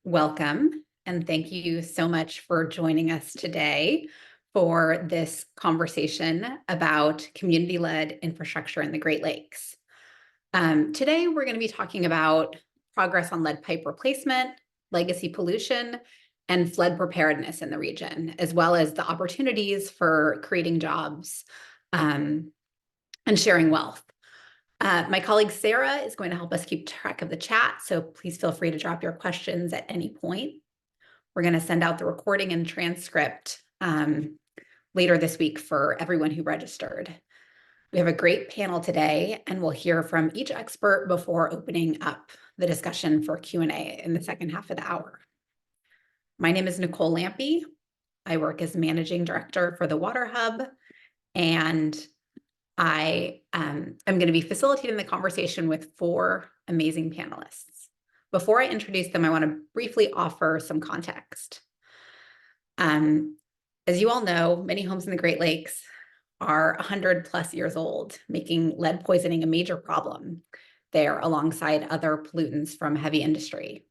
Welcome, and thank you so much for joining us today for this conversation about community-led infrastructure in the Great Lakes. Today, we're going to be talking about progress on lead pipe replacement, legacy pollution, and flood preparedness in the region, as well as the opportunities for creating jobs and sharing wealth. My colleague Sarah is going to help us keep track of the chat, so please feel free to drop your questions at any point. We're going to send out the recording and transcript later this week for everyone who registered. We have a great panel today, and we'll hear from each expert before opening up the discussion for Q&A in the second half of the hour. My name is Nicole Lampe. I work as Managing Director for the Water Hub, and I am going to be facilitating the conversation with 4 amazing panelists. Before I introduce them, I want to briefly offer some context. As you all know, many homes in the Great Lakes are 100+ years old, making lead poisoning a major problem there alongside other pollutants from heavy industry.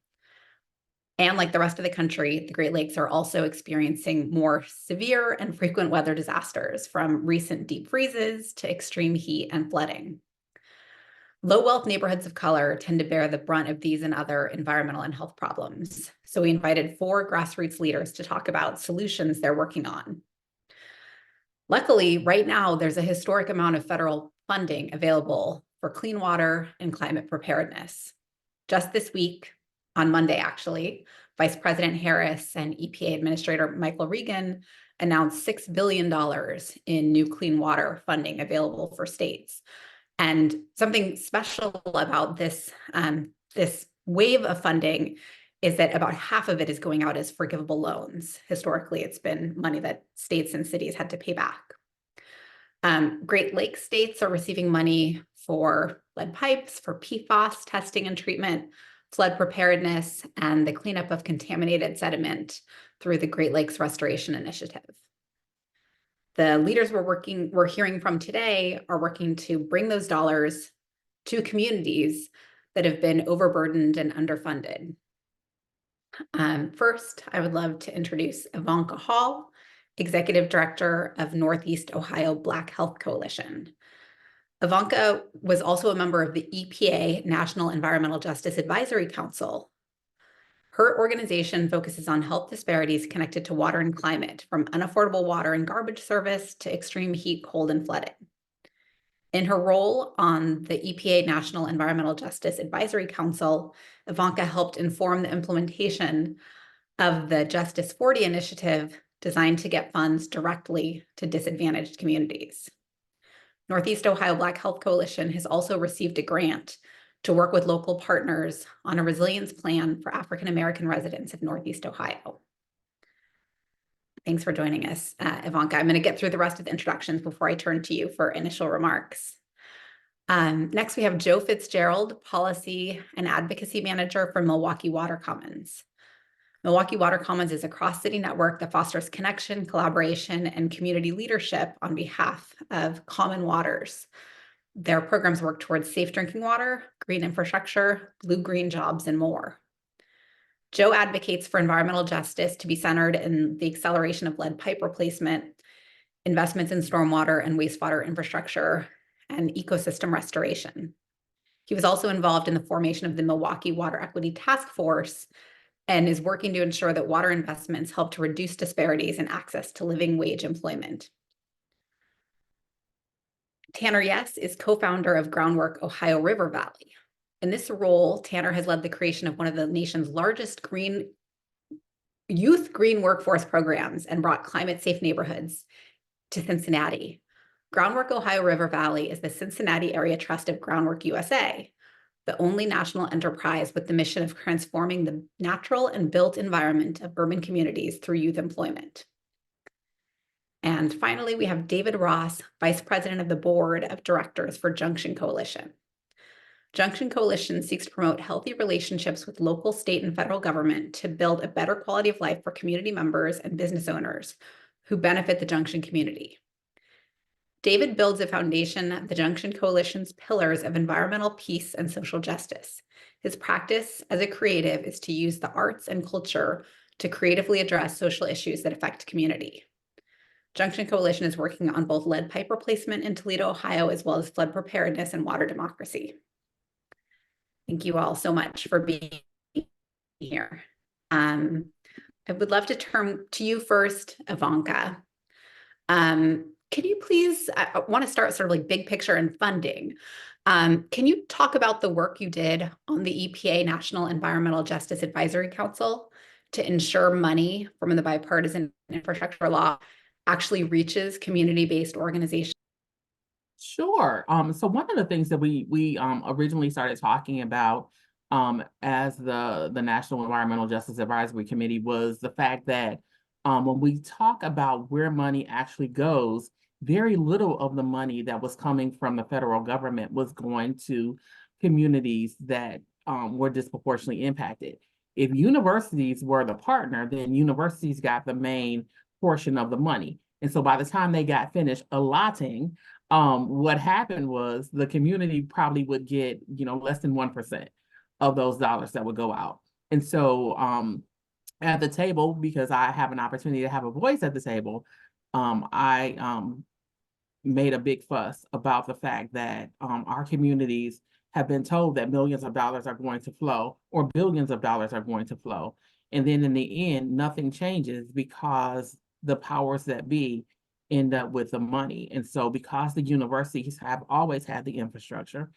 And like the rest of the country, the Great Lakes are also experiencing more severe and frequent weather disasters, from recent deep freezes to extreme heat and flooding. Low-wealth neighborhoods of color tend to bear the brunt of these and other environmental and health problems. So we invited 4 grassroots leaders to talk about solutions they're working on. Luckily, right now, there's a historic amount of federal funding available for clean water and climate preparedness. Just this week, on Monday, actually, Vice President Harris and EPA Administrator Michael Regan announced $6 billion in new clean water funding available for states. And something special about this wave of funding is that about half of it is going out as forgivable loans. Historically, it's been money that states and cities had to pay back. Great Lakes states are receiving money for lead pipes, for PFAS testing and treatment, flood preparedness, and the cleanup of contaminated sediment through the Great Lakes Restoration Initiative. The leaders we're hearing from today are working to bring those dollars to communities that have been overburdened and underfunded. First, I would love to introduce Ivanka Hall, Executive Director of Northeast Ohio Black Health Coalition. Ivanka was also a member of the EPA National Environmental Justice Advisory Council. Her organization focuses on health disparities connected to water and climate, from unaffordable water and garbage service to extreme heat, cold, and flooding. In her role on the EPA National Environmental Justice Advisory Council, Ivanka helped inform the implementation of the Justice 40 initiative designed to get funds directly to disadvantaged communities. Northeast Ohio Black Health Coalition has also received a grant to work with local partners on a resilience plan for African American residents of Northeast Ohio. Thanks for joining us, Ivanka. I'm going to get through the rest of the introductions before I turn to you for initial remarks. Next, we have Joe Fitzgerald, Policy and Advocacy Manager for Milwaukee Water Commons. Milwaukee Water Commons is a cross-city network that fosters connection, collaboration, and community leadership on behalf of common waters. Their programs work towards safe drinking water, green infrastructure, blue-green jobs, and more. Joe advocates for environmental justice to be centered in the acceleration of lead pipe replacement, investments in stormwater and wastewater infrastructure, and ecosystem restoration. He was also involved in the formation of the Milwaukee Water Equity Task Force and is working to ensure that water investments help to reduce disparities in access to living wage employment. Tanner Yes is co-founder of Groundwork Ohio River Valley. In this role, Tanner has led the creation of one of the nation's largest youth green workforce programs and brought climate-safe neighborhoods to Cincinnati. Groundwork Ohio River Valley is the Cincinnati Area Trust of Groundwork USA, the only national enterprise with the mission of transforming the natural and built environment of urban communities through youth employment. And finally, we have David Ross, Vice President of the Board of Directors for Junction Coalition. Junction Coalition seeks to promote healthy relationships with local, state, and federal government to build a better quality of life for community members and business owners who benefit the Junction community. David builds a foundation, the Junction Coalition's pillars of environmental peace and social justice. His practice as a creative is to use the arts and culture to creatively address social issues that affect community. Junction Coalition is working on both lead pipe replacement in Toledo, Ohio, as well as flood preparedness and water democracy. Thank you all so much for being here. I would love to turn to you first, Ivanka. Can you please, I want to start sort of like big picture and funding. Can you talk about the work you did on the EPA National Environmental Justice Advisory Council to ensure money from the bipartisan infrastructure law actually reaches community-based organizations? Sure. So one of the things that we originally started talking about as the National Environmental Justice Advisory Committee was the fact that when we talk about where money actually goes, very little of the money that was coming from the federal government was going to communities that were disproportionately impacted. If universities were the partner, then universities got the main portion of the money. And so by the time they got finished allotting, what happened was the community probably would get, less than 1% of those dollars that would go out. And so at the table, because I have an opportunity to have a voice at the table, I made a big fuss about the fact that our communities have been told that millions of dollars are going to flow or billions of dollars are going to flow. And then in the end, nothing changes because the powers that be end up with the money. And so because the universities have always had the infrastructure,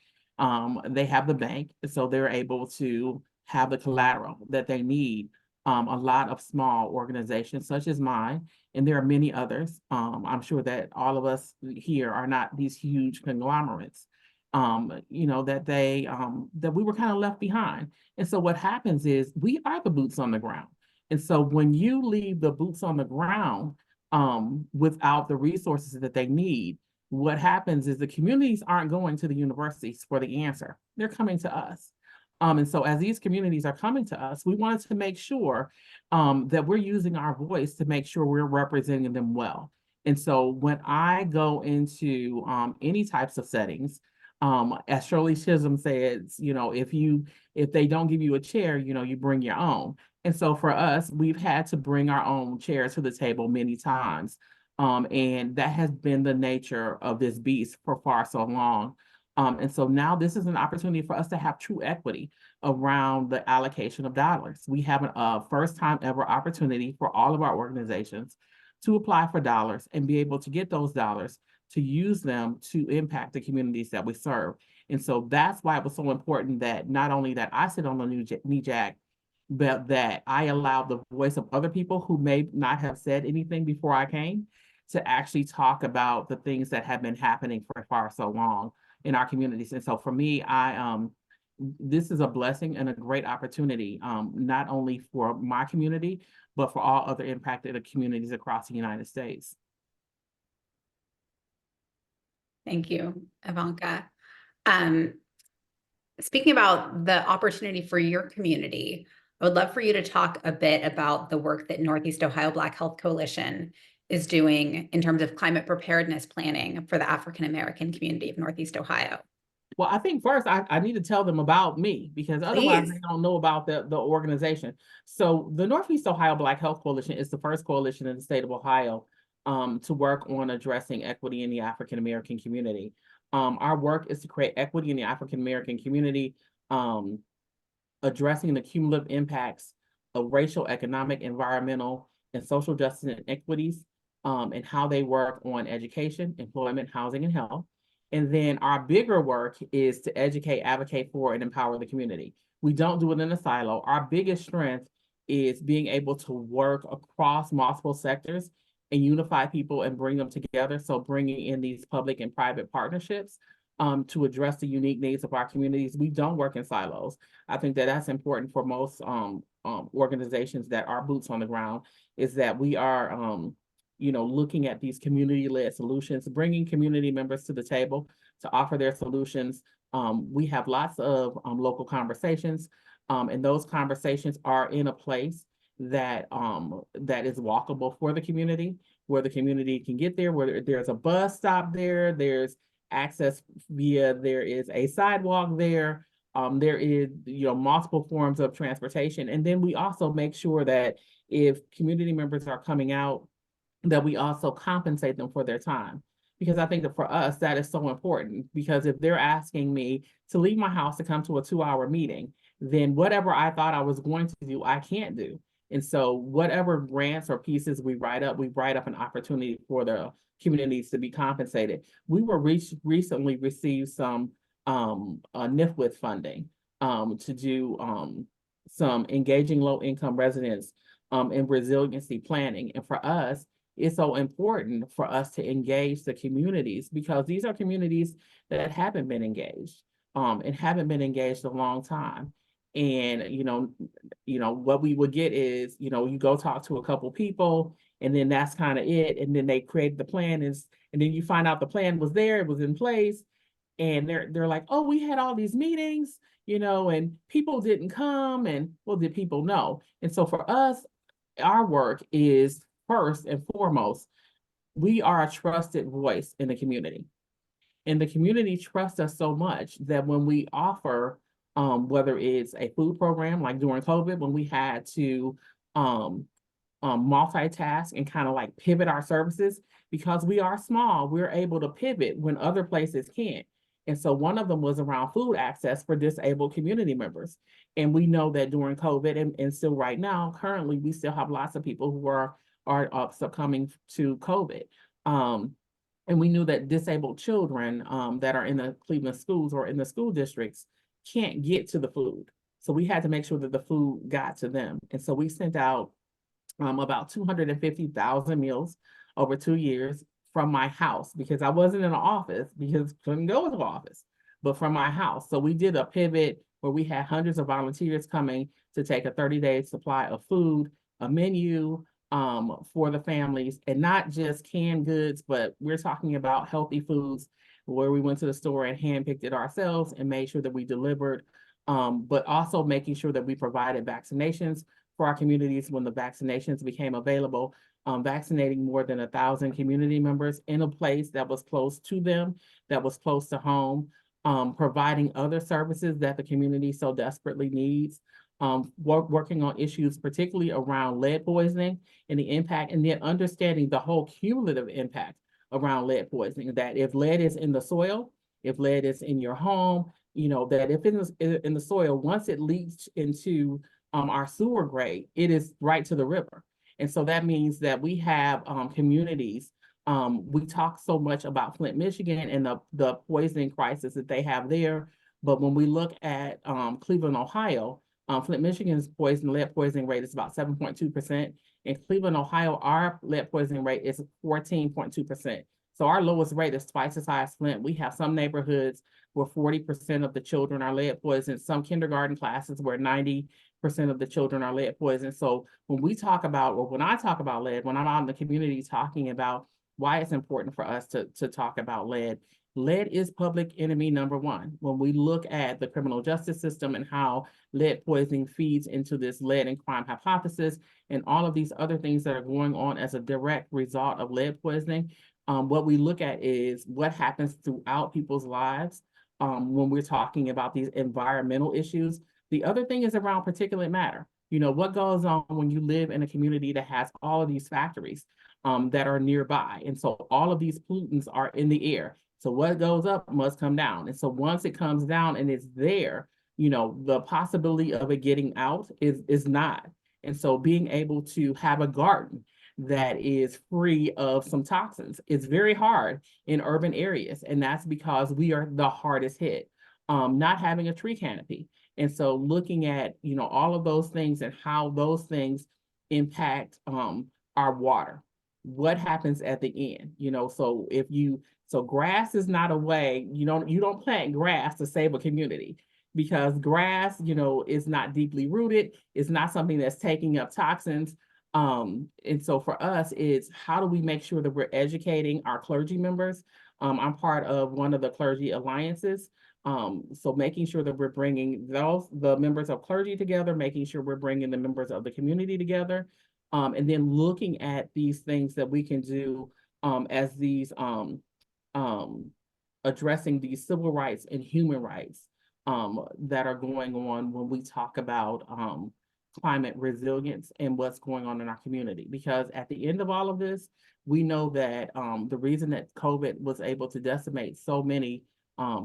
they have the bank, so they're able to have the collateral that they need. A lot of small organizations such as mine, and there are many others. I'm sure that all of us here are not these huge conglomerates, that we were kind of left behind. And so what happens is we are the boots on the ground. And so when you leave the boots on the ground without the resources that they need, what happens is the communities aren't going to the universities for the answer. They're coming to us. And so as these communities are coming to us, we wanted to make sure that we're using our voice to make sure we're representing them well. And so when I go into any types of settings, as Shirley Chisholm says, if they don't give you a chair, you bring your own. And so for us, we've had to bring our own chairs to the table many times. And that has been the nature of this beast for far so long. And so now this is an opportunity for us to have true equity around the allocation of dollars. We have a first time ever opportunity for all of our organizations to apply for dollars and be able to get those dollars to use them to impact the communities that we serve. And so that's why it was so important that not only that I sit on the NEJAC, but that I allowed the voice of other people who may not have said anything before I came to actually talk about the things that have been happening for far so long in our communities. And so for me, this is a blessing and a great opportunity, not only for my community, but for all other impacted communities across the United States. Thank you, Ivanka. Speaking about the opportunity for your community, I would love for you to talk a bit about the work that Northeast Ohio Black Health Coalition is doing in terms of climate preparedness planning for the African American community of Northeast Ohio. Well, I think first I need to tell them about me because otherwise they don't know about the organization. So the Northeast Ohio Black Health Coalition is the first coalition in the state of Ohio to work on addressing equity in the African American community. Our work is to create equity in the African American community, addressing the cumulative impacts of racial, economic, environmental, and social justice inequities, and how they work on education, employment, housing, and health. And then our bigger work is to educate, advocate for, and empower the community. We don't do it in a silo. Our biggest strength is being able to work across multiple sectors and unify people and bring them together. So bringing in these public and private partnerships to address the unique needs of our communities. We don't work in silos. I think that that's important for most organizations that are boots on the ground, is that we are looking at these community-led solutions, bringing community members to the table to offer their solutions. We have lots of local conversations, and those conversations are in a place that is walkable for the community. where the community can get there, where there's a bus stop there, there's access there is a sidewalk there. There is, multiple forms of transportation. And then we also make sure that if community members are coming out, that we also compensate them for their time. Because I think that for us, that is so important. Because if they're asking me to leave my house to come to a 2-hour meeting, then whatever I thought I was going to do, I can't do. And so whatever grants or pieces we write up an opportunity for the communities to be compensated. We were recently received some NIFWIT funding to do some engaging low-income residents in resiliency planning. And for us, it's so important for us to engage the communities, because these are communities that haven't been engaged and haven't been engaged a long time. And, what we would get is, you go talk to a couple people, and then that's kind of it. And then they create the plan, and then you find out the plan was there, it was in place. And they're like, oh, we had all these meetings, and people didn't come. And well, did people know? And so for us, our work is first and foremost, we are a trusted voice in the community. And the community trusts us so much that when we offer, whether it's a food program, like during COVID, when we had to multitask and kind of like pivot our services, because we are small, we're able to pivot when other places can't. And so one of them was around food access for disabled community members. And we know that during COVID and still right now, currently, we still have lots of people who are succumbing to COVID. And we knew that disabled children that are in the Cleveland schools or in the school districts can't get to the food. So we had to make sure that the food got to them. And so we sent out about 250,000 meals over 2 years from my house, because I wasn't in an office, because couldn't go to the office, but from my house. So we did a pivot where we had hundreds of volunteers coming to take a 30-day supply of food, a menu for the families, and not just canned goods, but we're talking about healthy foods, where we went to the store and handpicked it ourselves and made sure that we delivered, but also making sure that we provided vaccinations for our communities when the vaccinations became available, vaccinating more than 1,000 community members in a place that was close to them, that was close to home, providing other services that the community so desperately needs, working on issues particularly around lead poisoning and the impact, and then understanding the whole cumulative impact around lead poisoning, that if lead is in the soil, if lead is in your home, that if in the soil, once it leaks into our sewer grate, it is right to the river. And so that means that we have communities. We talk so much about Flint, Michigan, and the poisoning crisis that they have there. But when we look at Cleveland, Ohio, Flint, Michigan's lead poisoning rate is about 7.2%. In Cleveland, Ohio, our lead poisoning rate is 14.2%. So our lowest rate is twice as high as Flint. We have some neighborhoods where 40% of the children are lead poisoned, some kindergarten classes where 90% of the children are lead poisoned. So when we talk about, or when I talk about lead, when I'm out in the community talking about why it's important for us to talk about lead, lead is public enemy number one. When we look at the criminal justice system and how lead poisoning feeds into this lead and crime hypothesis and all of these other things that are going on as a direct result of lead poisoning, what we look at is what happens throughout people's lives when we're talking about these environmental issues. The other thing is around particulate matter. What goes on when you live in a community that has all of these factories that are nearby. And so all of these pollutants are in the air. So what goes up must come down. And so once it comes down and it's there, the possibility of it getting out is not. And so being able to have a garden that is free of some toxins, it's very hard in urban areas. And that's because we are the hardest hit, not having a tree canopy. And so looking at, all of those things and how those things impact our water, what happens at the end, so grass is not a way, you don't plant grass to save a community, because grass, is not deeply rooted. It's not something that's taking up toxins. And so for us, it's how do we make sure that we're educating our clergy members? I'm part of one of the clergy alliances. So making sure that we're bringing the members of clergy together, making sure we're bringing the members of the community together, and then looking at these things that we can do as these um, addressing these civil rights and human rights that are going on when we talk about climate resilience and what's going on in our community. Because at the end of all of this, we know that the reason that COVID was able to decimate so many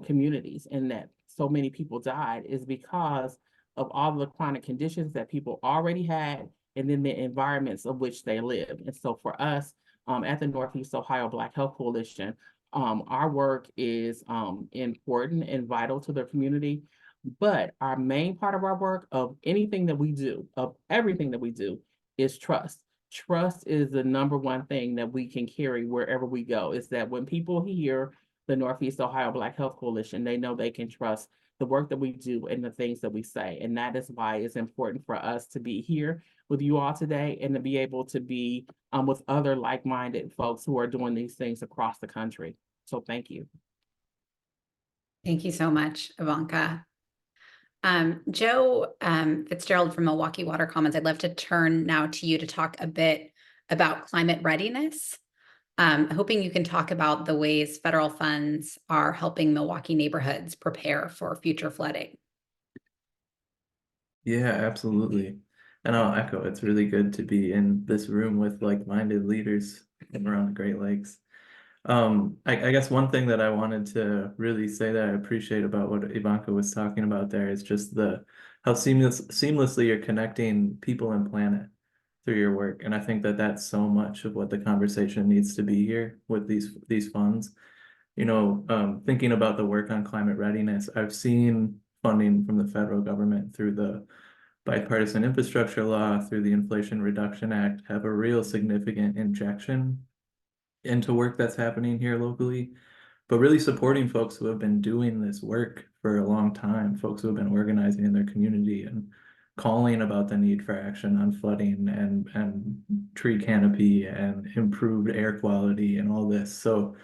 communities and that so many people died is because of all the chronic conditions that people already had and then the environments of which they live. And so for us at the Northeast Ohio Black Health Coalition, our work is important and vital to the community, but our main part of our work of anything that we do, of everything that we do, is trust. Trust is the number one thing that we can carry wherever we go, is that when people hear the Northeast Ohio Black Health Coalition, they know they can trust the work that we do and the things that we say. And that is why it's important for us to be here with you all today and to be able to be with other like-minded folks who are doing these things across the country. So thank you. Thank you so much, Ivanka. Joe Fitzgerald from Milwaukee Water Commons, I'd love to turn now to you to talk a bit about climate readiness. Hoping you can talk about the ways federal funds are helping Milwaukee neighborhoods prepare for future flooding. Yeah, absolutely. And I'll echo, it's really good to be in this room with like-minded leaders around the Great Lakes. I guess one thing that I wanted to really say that I appreciate about what Ivanka was talking about there is just how seamlessly you're connecting people and planet through your work. And I think that that's so much of what the conversation needs to be here with these funds. Thinking about the work on climate readiness, I've seen funding from the federal government through the bipartisan infrastructure law, through the Inflation Reduction Act, have a real significant injection into work that's happening here locally, but really supporting folks who have been doing this work for a long time, folks who have been organizing in their community and calling about the need for action on flooding and tree canopy and improved air quality and all this. So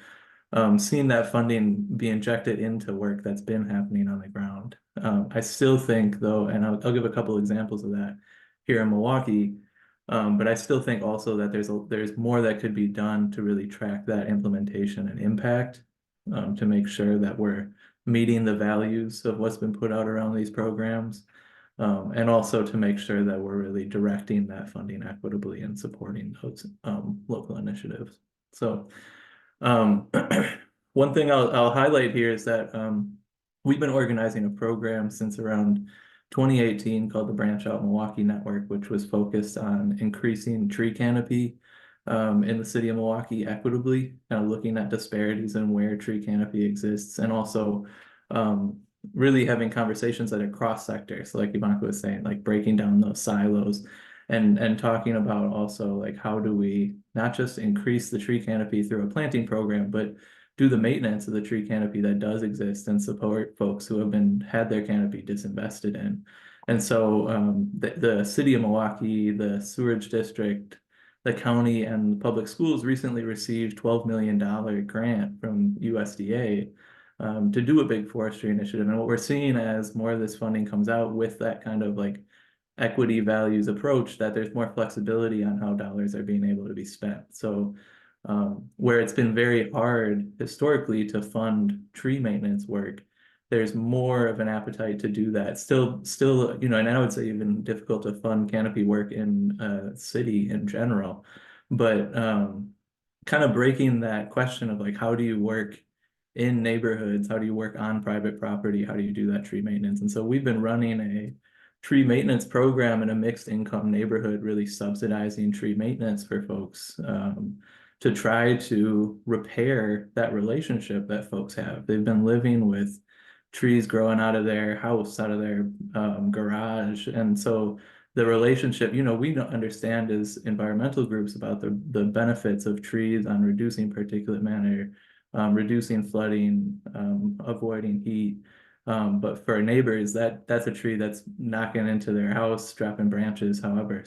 seeing that funding be injected into work that's been happening on the ground. I still think though, and I'll give a couple examples of that here in Milwaukee, but I still think also that there's more that could be done to really track that implementation and impact, to make sure that we're meeting the values of what's been put out around these programs, and also to make sure that we're really directing that funding equitably and supporting those local initiatives. So one thing I'll highlight here is that we've been organizing a program since around 2018 called the Branch Out Milwaukee Network, which was focused on increasing tree canopy in the city of Milwaukee equitably, kind of looking at disparities in where tree canopy exists, and also really having conversations that are cross sector. So like Ivanka was saying, like breaking down those silos and talking about also like how do we not just increase the tree canopy through a planting program, but do the maintenance of the tree canopy that does exist and support folks who have had their canopy disinvested in. And so the city of Milwaukee, the sewerage district, the county, and the public schools recently received $12 million grant from USDA to do a big forestry initiative. And what we're seeing as more of this funding comes out with that kind of like equity values approach, that there's more flexibility on how dollars are being able to be spent. So where it's been very hard historically to fund tree maintenance work, there's more of an appetite to do that. Still, and I would say even difficult to fund canopy work in city in general, but kind of breaking that question of like, how do you work in neighborhoods? How do you work on private property? How do you do that tree maintenance? And so we've been running a tree maintenance program in a mixed income neighborhood, really subsidizing tree maintenance for folks to try to repair that relationship that folks have. They've been living with trees growing out of their house, out of their garage. And so the relationship, we don't understand as environmental groups about the benefits of trees on reducing particulate matter, reducing flooding, avoiding heat. But for neighbors, that's a tree that's knocking into their house, dropping branches, however.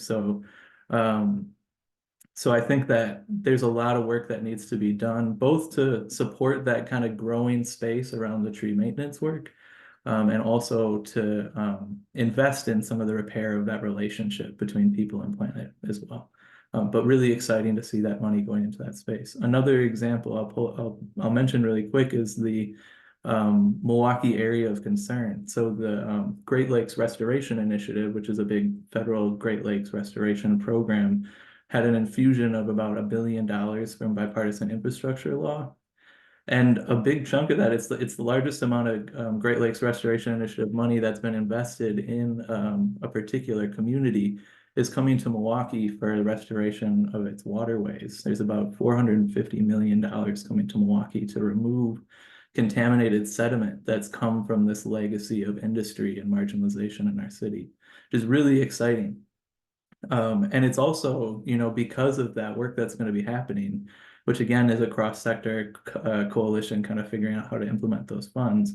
So I think that there's a lot of work that needs to be done, both to support that kind of growing space around the tree maintenance work, and also to invest in some of the repair of that relationship between people and planet as well. But really exciting to see that money going into that space. Another example I'll mention really quick is the Milwaukee area of concern. So the Great Lakes Restoration Initiative, which is a big federal Great Lakes restoration program, had an infusion of about $1 billion from bipartisan infrastructure law. And a big chunk of that, it's the largest amount of Great Lakes Restoration Initiative money that's been invested in a particular community is coming to Milwaukee for the restoration of its waterways. There's about $450 million coming to Milwaukee to remove contaminated sediment that's come from this legacy of industry and marginalization in our city, which is really exciting. And it's also, because of that work that's going to be happening, which again is a cross-sector coalition kind of figuring out how to implement those funds.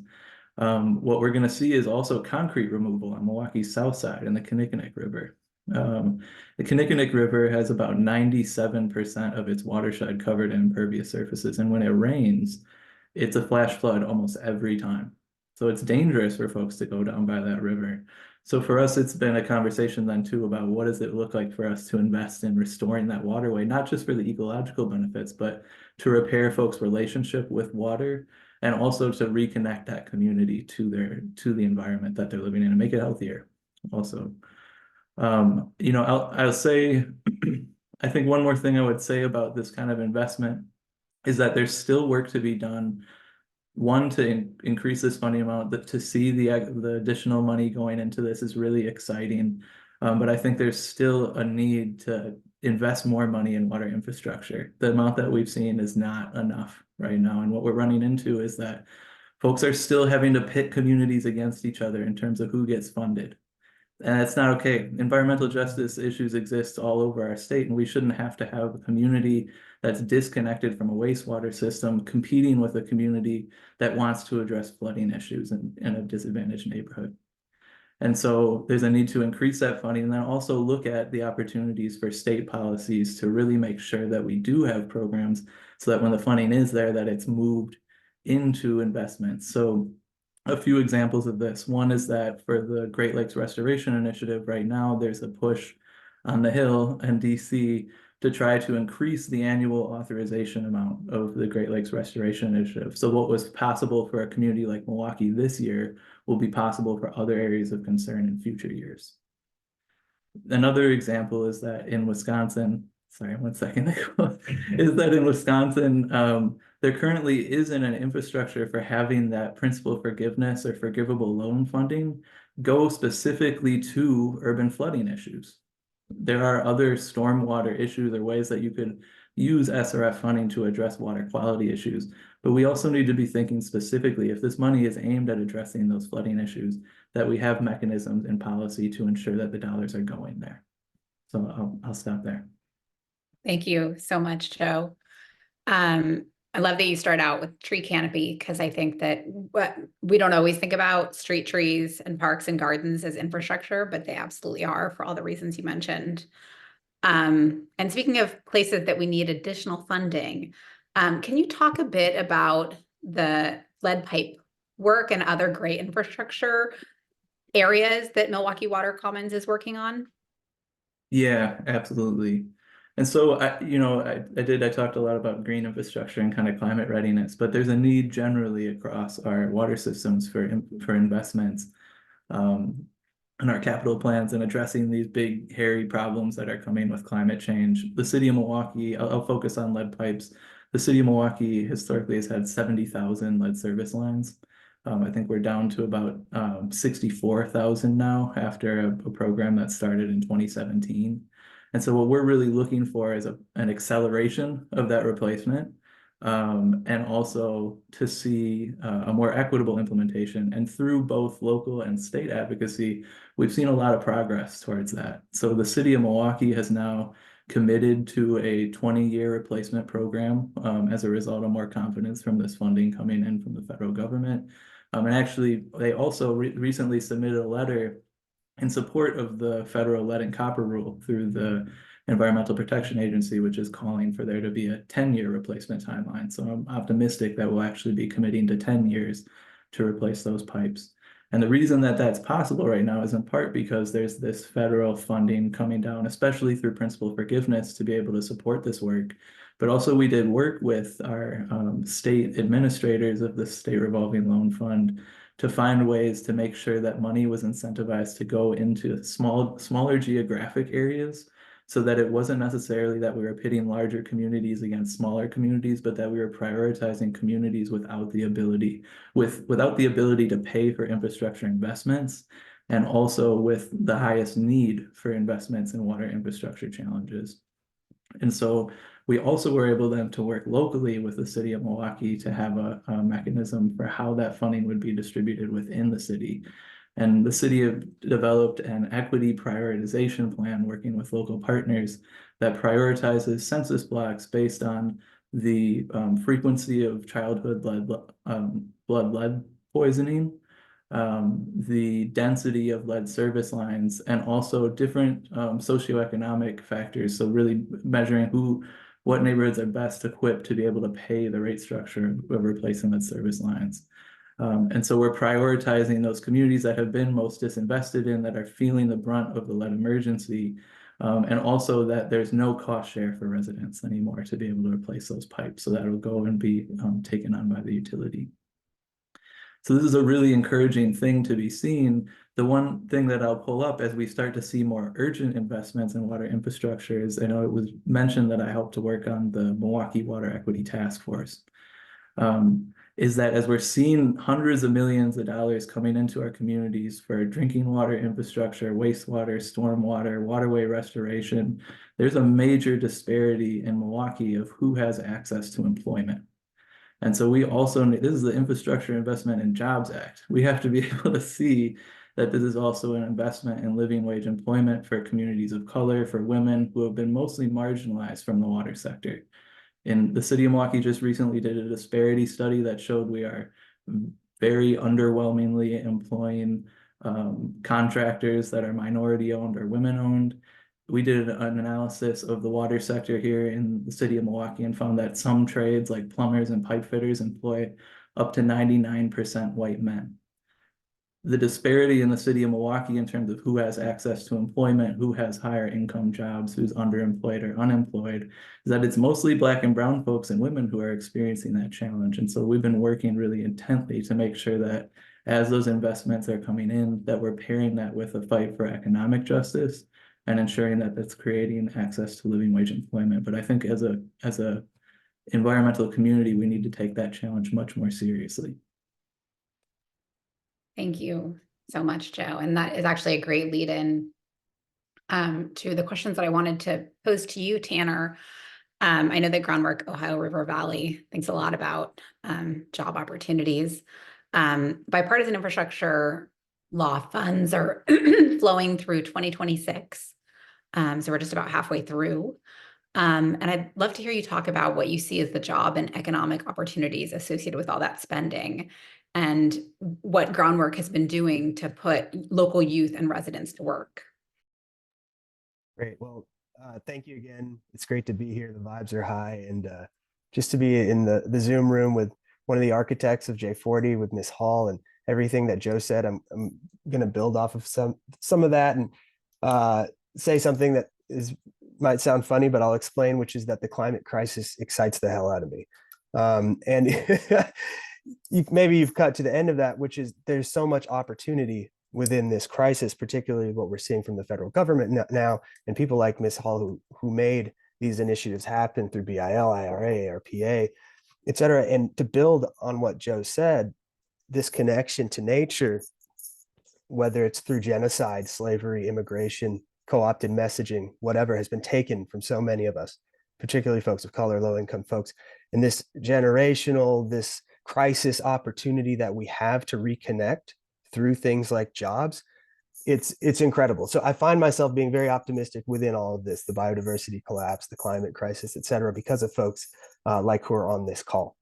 What we're going to see is also concrete removal on Milwaukee's south side in the Kinnickinnick River. The Kinnickinnick River has about 97% of its watershed covered in impervious surfaces, and when it rains, it's a flash flood almost every time. So it's dangerous for folks to go down by that river. So for us, it's been a conversation then too about what does it look like for us to invest in restoring that waterway, not just for the ecological benefits, but to repair folks' relationship with water and also to reconnect that community to the environment that they're living in and make it healthier also. I'll say, I think one more thing I would say about this kind of investment is that there's still work to be done. One, to increase this funding amount, that to see the additional money going into this is really exciting. But I think there's still a need to invest more money in water infrastructure. The amount that we've seen is not enough right now. And what we're running into is that folks are still having to pit communities against each other in terms of who gets funded. And it's not okay. Environmental justice issues exist all over our state, and we shouldn't have to have a community that's disconnected from a wastewater system competing with a community that wants to address flooding issues in a disadvantaged neighborhood. And so there's a need to increase that funding and then also look at the opportunities for state policies to really make sure that we do have programs so that when the funding is there, that it's moved into investments. So a few examples of this. One is that for the Great Lakes Restoration Initiative right now, there's a push on the Hill and DC to try to increase the annual authorization amount of the Great Lakes Restoration Initiative. So what was possible for a community like Milwaukee this year will be possible for other areas of concern in future years. Another example is that in Wisconsin, sorry, one second, is that in Wisconsin, there currently isn't an infrastructure for having that principal forgiveness or forgivable loan funding go specifically to urban flooding issues. There are other stormwater issues or ways that you could use SRF funding to address water quality issues. But we also need to be thinking specifically, if this money is aimed at addressing those flooding issues, that we have mechanisms and policy to ensure that the dollars are going there. So I'll stop there. Thank you so much, Joe. I love that you start out with tree canopy, because I think that we don't always think about street trees and parks and gardens as infrastructure, but they absolutely are for all the reasons you mentioned. And speaking of places that we need additional funding, can you talk a bit about the lead pipe work and other great infrastructure areas that Milwaukee Water Commons is working on? Yeah, absolutely. And so I talked a lot about green infrastructure and kind of climate readiness, but there's a need generally across our water systems for investments in our capital plans and addressing these big, hairy problems that are coming with climate change. The city of Milwaukee, I'll focus on lead pipes. The city of Milwaukee historically has had 70,000 lead service lines. I think we're down to about 64,000 now after a program that started in 2017. And so what we're really looking for is an acceleration of that replacement, and also to see a more equitable implementation. And through both local and state advocacy, we've seen a lot of progress towards that. So the city of Milwaukee has now committed to a 20-year replacement program as a result of more confidence from this funding coming in from the federal government. And actually, they also recently submitted a letter in support of the federal lead and copper rule through the Environmental Protection Agency, which is calling for there to be a 10-year replacement timeline. So I'm optimistic that we'll actually be committing to 10 years to replace those pipes. And the reason that that's possible right now is in part because there's this federal funding coming down, especially through principal forgiveness, to be able to support this work. But also we did work with our state administrators of the State Revolving Loan Fund to find ways to make sure that money was incentivized to go into smaller geographic areas, so that it wasn't necessarily that we were pitting larger communities against smaller communities, but that we were prioritizing communities without the ability to pay for infrastructure investments, and also with the highest need for investments in water infrastructure challenges. And so we also were able then to work locally with the city of Milwaukee to have a mechanism for how that funding would be distributed within the city. And the city have developed an equity prioritization plan working with local partners that prioritizes census blocks based on the frequency of childhood blood lead poisoning, the density of lead service lines, and also different socioeconomic factors. So really measuring what neighborhoods are best equipped to be able to pay the rate structure of replacing lead service lines. And so we're prioritizing those communities that have been most disinvested in, that are feeling the brunt of the lead emergency, and also that there's no cost share for residents anymore to be able to replace those pipes. So that'll go and be taken on by the utility. So this is a really encouraging thing to be seen. The one thing that I'll pull up as we start to see more urgent investments in water infrastructure is, I know it was mentioned that I helped to work on the Milwaukee Water Equity Task Force. Is that as we're seeing hundreds of millions of dollars coming into our communities for drinking water infrastructure, wastewater, stormwater, waterway restoration, there's a major disparity in Milwaukee of who has access to employment. And so we also need, this is the Infrastructure Investment and Jobs Act. We have to be able to see that this is also an investment in living wage employment for communities of color, for women who have been mostly marginalized from the water sector. And the city of Milwaukee just recently did a disparity study that showed we are very underwhelmingly employing contractors that are minority owned or women owned. We did an analysis of the water sector here in the city of Milwaukee and found that some trades like plumbers and pipe fitters employ up to 99% white men. The disparity in the city of Milwaukee in terms of who has access to employment, who has higher income jobs, who's underemployed or unemployed, is that it's mostly Black and brown folks and women who are experiencing that challenge. And so we've been working really intently to make sure that as those investments are coming in, that we're pairing that with a fight for economic justice and ensuring that that's creating access to living wage employment. But I think as a environmental community, we need to take that challenge much more seriously. Thank you so much, Joe. And that is actually a great lead in to the questions that I wanted to pose to you, Tanner. I know that Groundwork Ohio River Valley thinks a lot about job opportunities. Bipartisan infrastructure law funds are flowing through 2026. So we're just about halfway through. And I'd love to hear you talk about what you see as the job and economic opportunities associated with all that spending, and what Groundwork has been doing to put local youth and residents to work. Great. Well, thank you again. It's great to be here. The vibes are high, and just to be in the Zoom room with one of the architects of J40, with Ms. Hall, and everything that Joe said, I'm going to build off of some of that and say something that might sound funny, but I'll explain, which is that the climate crisis excites the hell out of me. And maybe you've cut to the end of that, which is there's so much opportunity within this crisis, particularly what we're seeing from the federal government now, and people like Ms. Hall who made these initiatives happen through BIL, IRA, ARPA, et cetera. And to build on what Joe said, this connection to nature, whether it's through genocide, slavery, immigration, co-opted messaging, whatever, has been taken from so many of us, particularly folks of color, low-income folks. And this generational, this crisis opportunity that we have to reconnect through things like jobs, it's incredible. So I find myself being very optimistic within all of this, the biodiversity collapse, the climate crisis, et cetera, because of folks like who are on this call.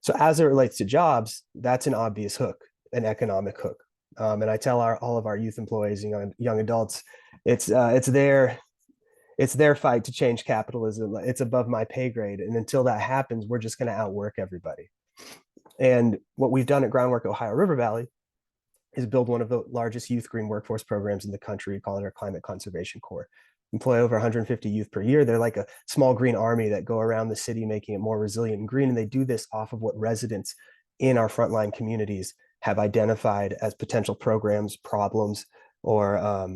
So as it relates to jobs, that's an obvious hook, an economic hook. And I tell all of our youth employees, young adults, it's their fight to change capitalism. It's above my pay grade. And until that happens, we're just going to outwork everybody. And what we've done at Groundwork Ohio River Valley is build one of the largest youth green workforce programs in the country, call it our Climate Conservation Corps. Employ over 150 youth per year. They're like a small green army that go around the city, making it more resilient and green. And they do this off of what residents in our frontline communities have identified as potential programs, problems, or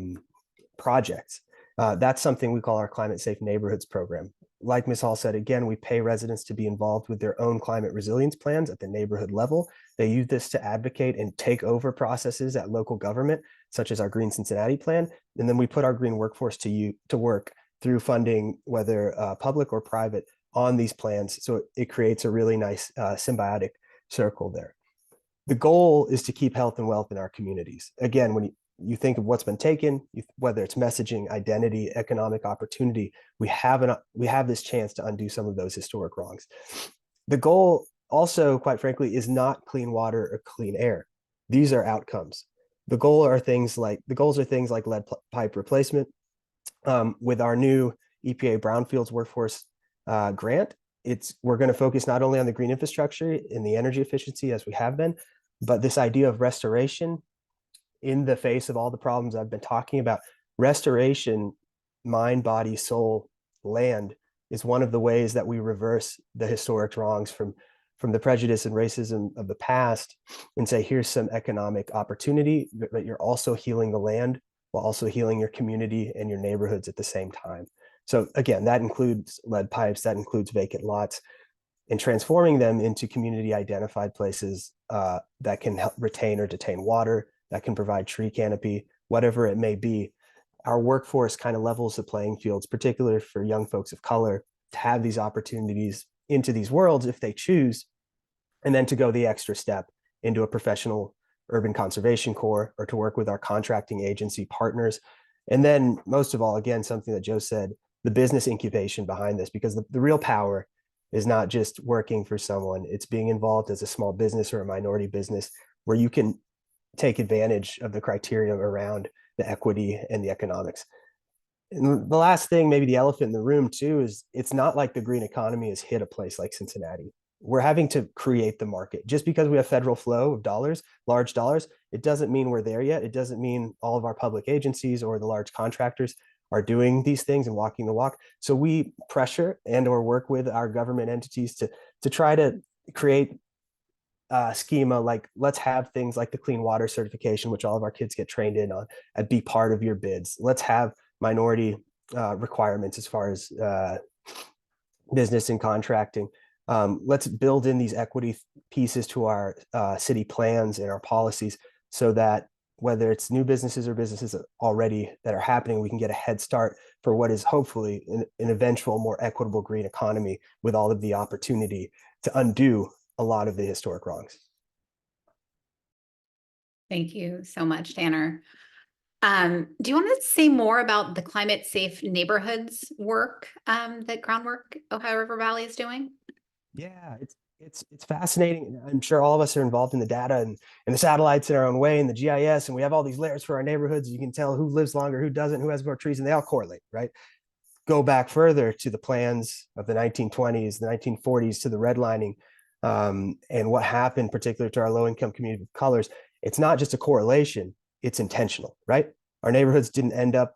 projects. That's something we call our Climate Safe Neighborhoods program. Like Ms. Hall said, again, we pay residents to be involved with their own climate resilience plans at the neighborhood level. They use this to advocate and take over processes at local government, such as our Green Cincinnati plan. And then we put our green workforce to work through funding, whether public or private, on these plans. So it creates a really nice symbiotic circle there. The goal is to keep health and wealth in our communities. Again, when you think of what's been taken, whether it's messaging, identity, economic opportunity, we have this chance to undo some of those historic wrongs. The goal also, quite frankly, is not clean water or clean air. These are outcomes. The goals are things like lead pipe replacement. With our new EPA Brownfields Workforce grant, we're going to focus not only on the green infrastructure and the energy efficiency as we have been, but this idea of restoration in the face of all the problems I've been talking about. Restoration, mind, body, soul, land, is one of the ways that we reverse the historic wrongs from the prejudice and racism of the past and say, here's some economic opportunity, but you're also healing the land while also healing your community and your neighborhoods at the same time. So again, that includes lead pipes, that includes vacant lots, and transforming them into community identified places that can help retain or detain water, that can provide tree canopy, whatever it may be. Our workforce kind of levels the playing fields, particularly for young folks of color, to have these opportunities into these worlds if they choose, and then to go the extra step into a professional urban conservation corps or to work with our contracting agency partners. And then most of all, again, something that Joe said, the business incubation behind this, because the real power is not just working for someone, it's being involved as a small business or a minority business where you can take advantage of the criteria around the equity and the economics. And the last thing, maybe the elephant in the room too, is it's not like the green economy has hit a place like Cincinnati. We're having to create the market. Just because we have federal flow of dollars, large dollars, it doesn't mean we're there yet. It doesn't mean all of our public agencies or the large contractors are doing these things and walking the walk. So we pressure and or work with our government entities to try to create schema, like let's have things like the clean water certification, which all of our kids get trained in on, and be part of your bids. Let's have minority requirements as far as business and contracting. Let's build in these equity pieces to our city plans and our policies so that whether it's new businesses or businesses already that are happening, we can get a head start for what is hopefully an eventual more equitable green economy with all of the opportunity to undo a lot of the historic wrongs. Thank you so much, Tanner. Do you want to say more about the climate safe neighborhoods work that Groundwork Ohio River Valley is doing? Yeah, it's fascinating. I'm sure all of us are involved in the data and the satellites in our own way and the GIS, and we have all these layers for our neighborhoods. You can tell who lives longer, who doesn't, who has more trees, and they all correlate, right? Go back further to the plans of the 1920s, the 1940s, to the redlining, and what happened, particularly to our low-income community of colors. It's not just a correlation, it's intentional, right? Our neighborhoods didn't end up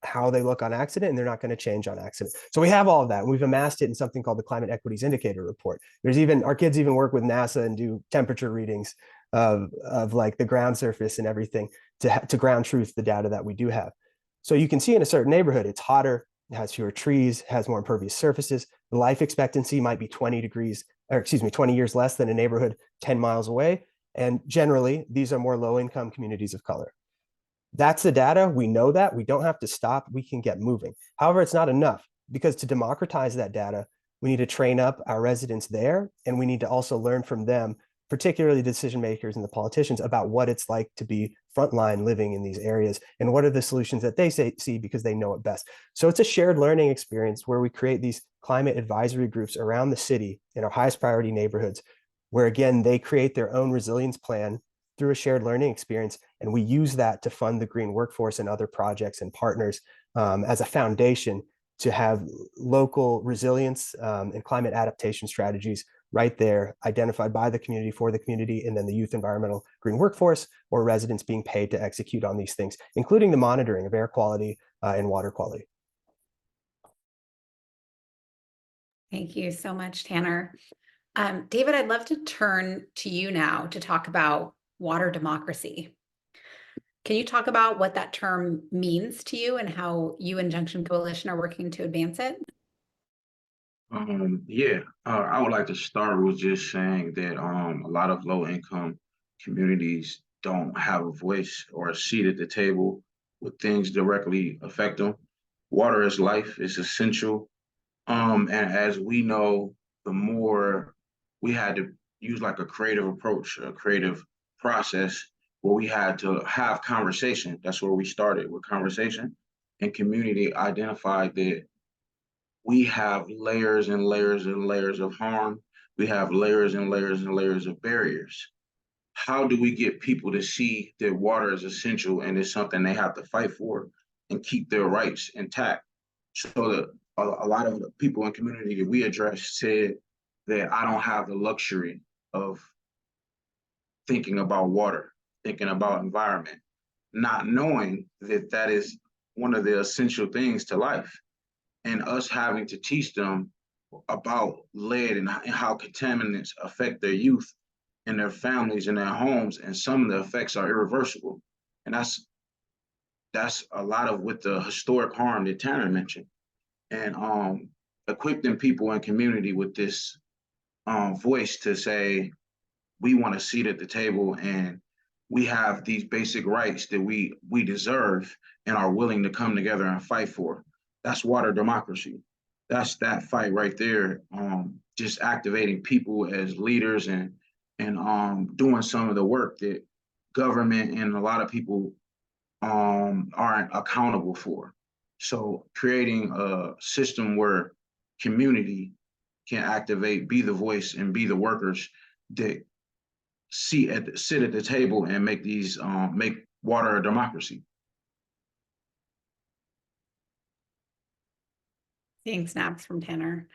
how they look on accident, and they're not going to change on accident. So we have all of that, and we've amassed it in something called the Climate Equities Indicator Report. There's even, our kids even work with NASA and do temperature readings of like the ground surface and everything to ground truth the data that we do have. So you can see in a certain neighborhood, it's hotter, it has fewer trees, has more impervious surfaces. The life expectancy might be 20 years less than a neighborhood 10 miles away. And generally, these are more low-income communities of color. That's the data. We know that. We don't have to stop. We can get moving. However, it's not enough, because to democratize that data, we need to train up our residents there, and we need to also learn from them, particularly decision makers and the politicians, about what it's like to be frontline living in these areas and what are the solutions that they see because they know it best. So it's a shared learning experience where we create these climate advisory groups around the city in our highest priority neighborhoods, where again, they create their own resilience plan through a shared learning experience. And we use that to fund the green workforce and other projects and partners as a foundation to have local resilience and climate adaptation strategies right there, identified by the community for the community, and then the youth environmental green workforce or residents being paid to execute on these things, including the monitoring of air quality and water quality. Thank you so much, Tanner. David, I'd love to turn to you now to talk about water democracy. Can you talk about what that term means to you and how you and Junction Coalition are working to advance it? I would like to start with just saying that a lot of low-income communities don't have a voice or a seat at the table when things directly affect them. Water is life, it's essential. And as we know, the more we had to use like a creative approach, a creative process where we had to have conversation. That's where we started with conversation, and community identified that we have layers and layers and layers of harm. We have layers and layers and layers of barriers. How do we get people to see that water is essential and it's something they have to fight for and keep their rights intact? So that a lot of the people in the community that we addressed said that I don't have the luxury of thinking about water, thinking about environment, not knowing that that is one of the essential things to life, and us having to teach them about lead and how contaminants affect their youth and their families and their homes, and some of the effects are irreversible. And that's a lot of with the historic harm that Tanner mentioned. And equipping people in community with this voice to say, we want a seat at the table and we have these basic rights that we deserve and are willing to come together and fight for. That's water democracy. That's that fight right there. Just activating people as leaders and doing some of the work that government and a lot of people aren't accountable for. So creating a system where community can activate, be the voice, and be the workers that sit at the table and make these make water a democracy. Seeing snaps from Tanner.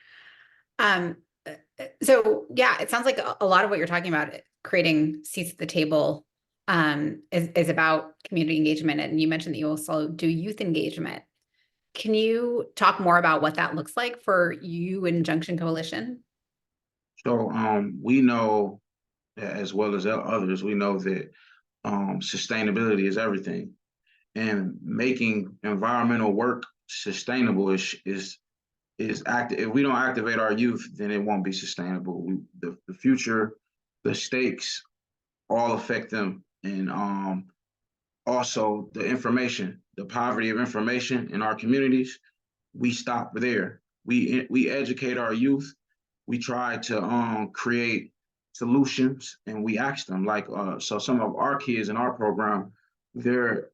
So yeah, it sounds like a lot of what you're talking about, creating seats at the table, is about community engagement. And you mentioned that you also do youth engagement. Can you talk more about what that looks like for you and Junction Coalition? So we know, as well as others, we know that sustainability is everything, and making environmental work sustainable is active. If we don't activate our youth, then it won't be sustainable. The future, the stakes, all affect them, and also the information, the poverty of information in our communities. We stop there. We educate our youth. We try to create solutions, and we ask them like so. Some of our kids in our program, they're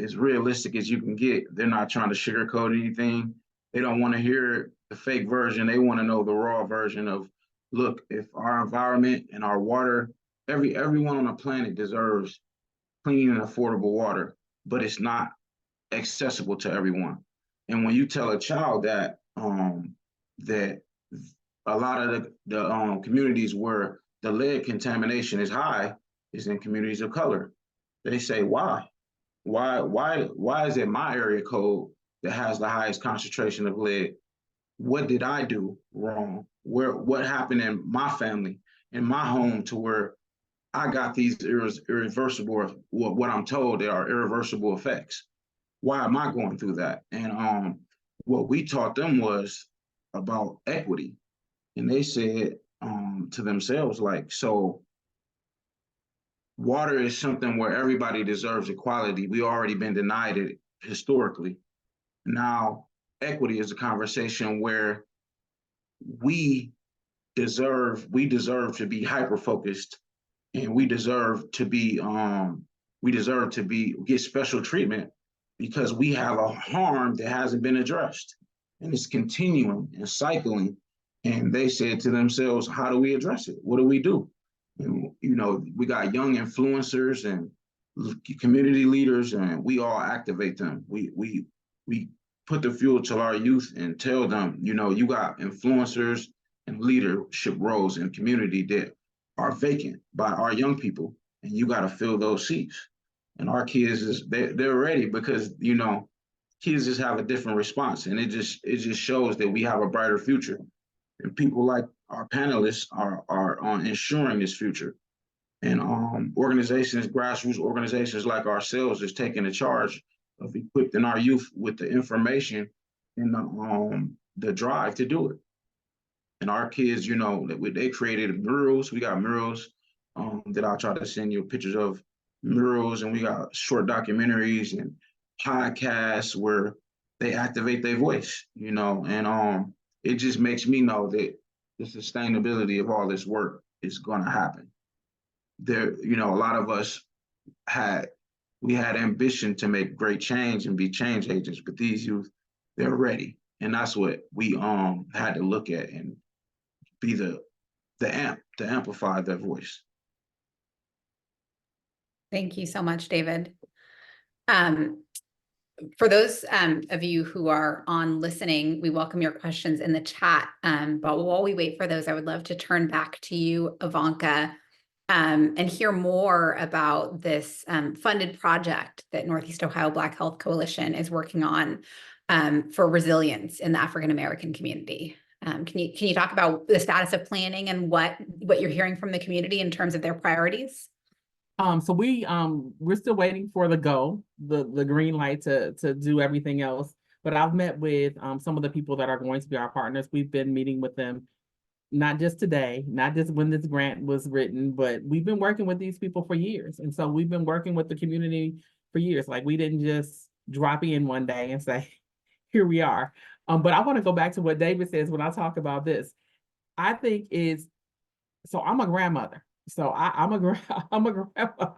as realistic as you can get. They're not trying to sugarcoat anything. They don't want to hear the fake version. They want to know the raw version of, look, if our environment and our water, everyone on the planet deserves clean and affordable water, but it's not accessible to everyone. And when you tell a child that that a lot of the communities where the lead contamination is high is in communities of color, they say, why? Why is it my area code that has the highest concentration of lead? What did I do wrong? What happened in my family, in my home, to where I got these irreversible, what I'm told there are irreversible effects? Why am I going through that? And what we taught them was about equity. And they said to themselves, like, so water is something where everybody deserves equality. We already been denied it historically. Now, equity is a conversation where we deserve to be hyper-focused, and we deserve to be get special treatment because we have a harm that hasn't been addressed, and it's continuing and cycling. And they said to themselves, how do we address it? What do we do? And, we got young influencers and community leaders, and we all activate them. We put the fuel to our youth and tell them, you got influencers and leadership roles in community that are vacant by our young people, and you got to fill those seats. And our kids they're ready because kids just have a different response, and it just shows that we have a brighter future. And people like our panelists are on ensuring this future. And organizations, grassroots organizations like ourselves, is taking the charge of equipping our youth with the information and the drive to do it. And our kids, they created murals. We got murals that I'll try to send you pictures of, murals, and we got short documentaries and podcasts where they activate their voice, and it just makes me know that the sustainability of all this work is going to happen. There, a lot of us had ambition to make great change and be change agents, but these youth, they're ready, and that's what we had to look at and be the amp to amplify their voice. Thank you so much, David. For those of you who are on listening, we welcome your questions in the chat. But while we wait for those, I would love to turn back to you, Ivanka, and hear more about this funded project that Northeast Ohio Black Health Coalition is working on for resilience in the African American community. Can you talk about the status of planning and what you're hearing from the community in terms of their priorities? So we're still waiting for the green light to do everything else. But I've met with some of the people that are going to be our partners. We've been meeting with them, not just today, not just when this grant was written, but we've been working with these people for years. And so we've been working with the community for years. Like, we didn't just drop in one day and say, here we are. But I want to go back to what David says when I talk about this. I think so I'm a grandmother. So I'm a grandma,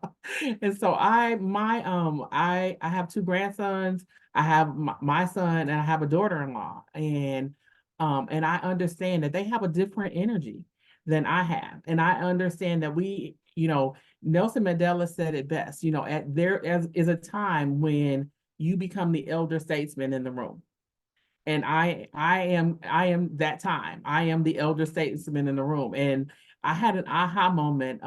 and so I have two grandsons. I have my son, and I have a daughter-in-law, and I understand that they have a different energy than I have, and I understand that Nelson Mandela said it best. There is a time when you become the elder statesman in the room. And I am that time. I am the elder statesman in the room. And I had an aha moment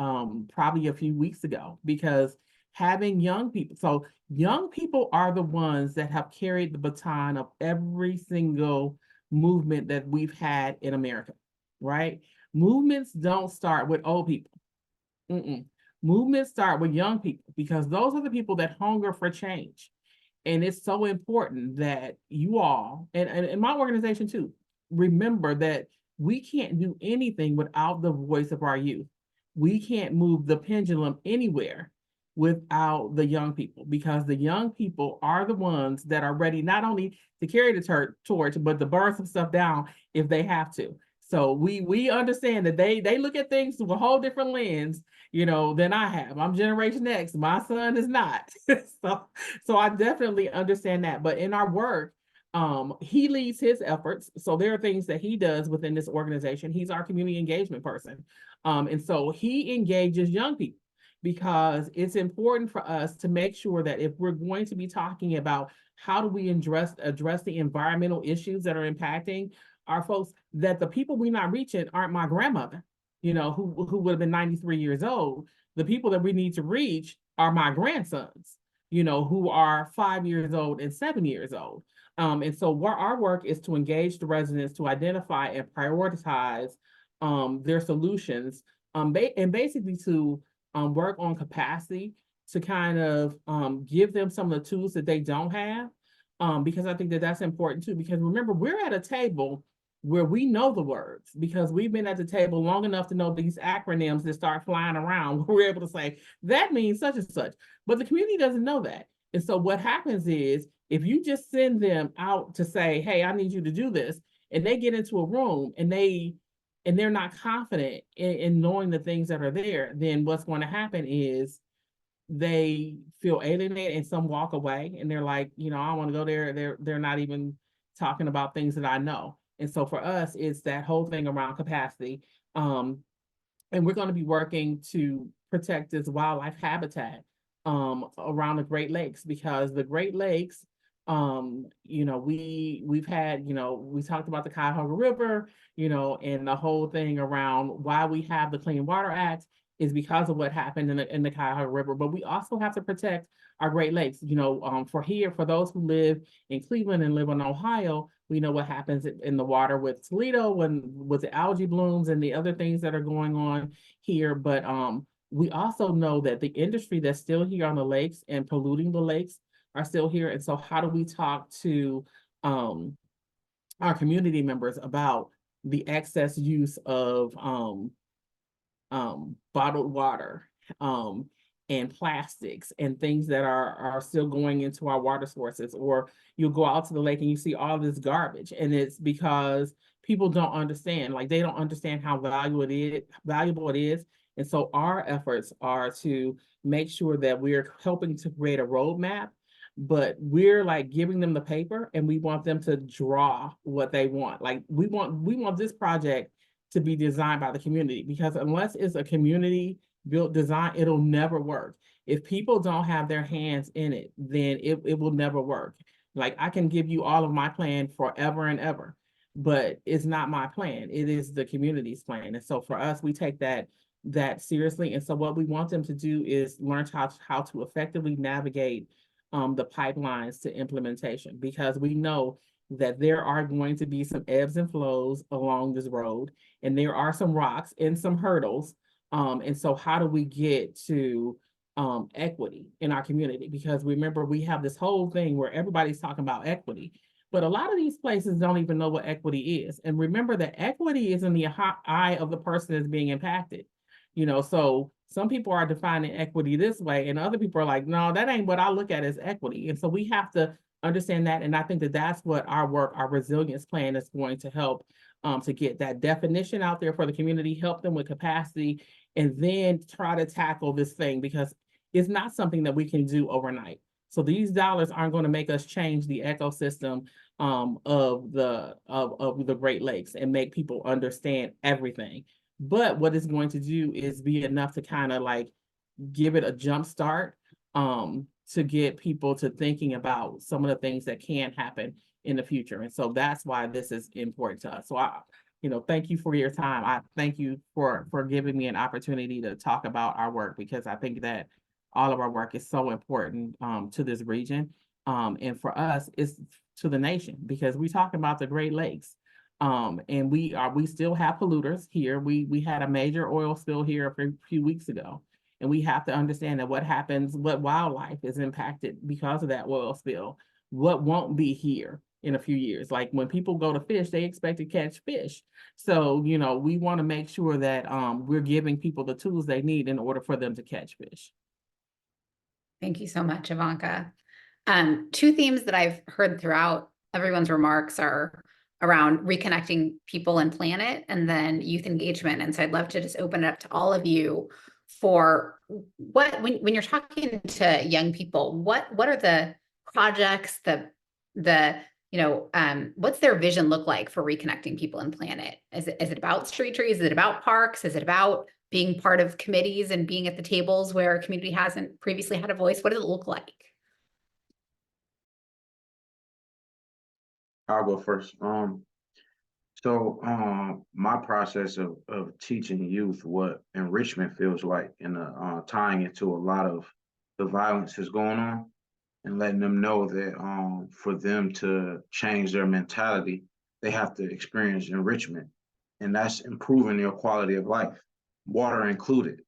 probably a few weeks ago, because having young people, so young people are the ones that have carried the baton of every single movement that we've had in America, right? Movements don't start with old people. Movements start with young people, because those are the people that hunger for change. And it's so important that you all, and my organization too, remember that we can't do anything without the voice of our youth. We can't move the pendulum anywhere without the young people, because the young people are the ones that are ready not only to carry the torch, but to burn some stuff down if they have to. So we understand that they look at things through a whole different lens, than I have. I'm Generation X. My son is not. So I definitely understand that. But in our work, he leads his efforts. So there are things that he does within this organization. He's our community engagement person. And so he engages young people, because it's important for us to make sure that if we're going to be talking about how do we address the environmental issues that are impacting our folks, that the people we're not reaching aren't my grandmother, who would have been 93 years old. The people that we need to reach are my grandsons, who are 5 years old and 7 years old. And so our work is to engage the residents to identify and prioritize their solutions, and basically to work on capacity to kind of give them some of the tools that they don't have, because I think that that's important too. Because remember, we're at a table where we know the words, because we've been at the table long enough to know these acronyms that start flying around. We're able to say, that means such and such, but the community doesn't know that. And so what happens is, if you just send them out to say, hey, I need you to do this, and they get into a room and they're not confident in knowing the things that are there, then what's going to happen is they feel alienated, and some walk away, and they're like, I don't want to go there. They're not even talking about things that I know. And so for us, it's that whole thing around capacity. And we're going to be working to protect this wildlife habitat around the Great Lakes, because the Great Lakes You know, we've had, you know, we talked about the Cuyahoga River, you know, and the whole thing around why we have the Clean Water Act is because of what happened in the Cuyahoga River. But we also have to protect our Great Lakes. You know, for those who live in Cleveland and live in Ohio, we know what happens in the water with Toledo with the algae blooms and the other things that are going on here. But we also know that the industry that's still here on the lakes and polluting the lakes are still here. And so how do we talk to our community members about the excess use of bottled water and plastics and things that are still going into our water sources? Or you'll go out to the lake and you see all this garbage, and it's because people don't understand, like they don't understand how valuable it is. And so our efforts are to make sure that we're helping to create a roadmap, but we're like giving them the paper and we want them to draw what they want. Like we want this project to be designed by the community, because unless it's a community built design, it'll never work. If people don't have their hands in it, then it will never work. Like I can give you all of my plan forever and ever, but it's not my plan. It is the community's plan. And so for us, we take that seriously. And so what we want them to do is learn how to effectively navigate the pipelines to implementation, because we know that there are going to be some ebbs and flows along this road, and there are some rocks and some hurdles. And so how do we get to equity in our community? Because remember, we have this whole thing where everybody's talking about equity, but a lot of these places don't even know what equity is. And remember that equity is in the eye of the person that's being impacted. You know, so some people are defining equity this way, and other people are like, no, that ain't what I look at as equity. And so we have to understand that. And I think that that's what our work, our resilience plan is going to help to get that definition out there for the community, help them with capacity, and then try to tackle this thing, because it's not something that we can do overnight. So these dollars aren't going to make us change the ecosystem of the Great Lakes and make people understand everything. But what it's going to do is be enough to kind of like give it a jump start to get people to thinking about some of the things that can happen in the future. And so that's why this is important to us. So you know, thank you for your time. I thank you for giving me an opportunity to talk about our work, because I think that all of our work is so important to this region. And for us, it's to the nation, because we're talking about the Great Lakes. And we still have polluters here. We had a major oil spill here a few weeks ago. And we have to understand that what wildlife is impacted because of that oil spill, what won't be here in a few years. Like when people go to fish, they expect to catch fish. So, you know, we want to make sure that we're giving people the tools they need in order for them to catch fish. Thank you so much, Ivanka. Two themes that I've heard throughout everyone's remarks are around reconnecting people and planet, and then youth engagement. And so I'd love to just open it up to all of you for when you're talking to young people, what are the projects, what's their vision look like for reconnecting people and planet? Is it about street trees? Is it about parks? Is it about being part of committees and being at the tables where a community hasn't previously had a voice? What does it look like? I'll go first. My process of teaching youth what enrichment feels like, and tying it to a lot of the violence that's going on, and letting them know that for them to change their mentality, they have to experience enrichment, and that's improving their quality of life, water included.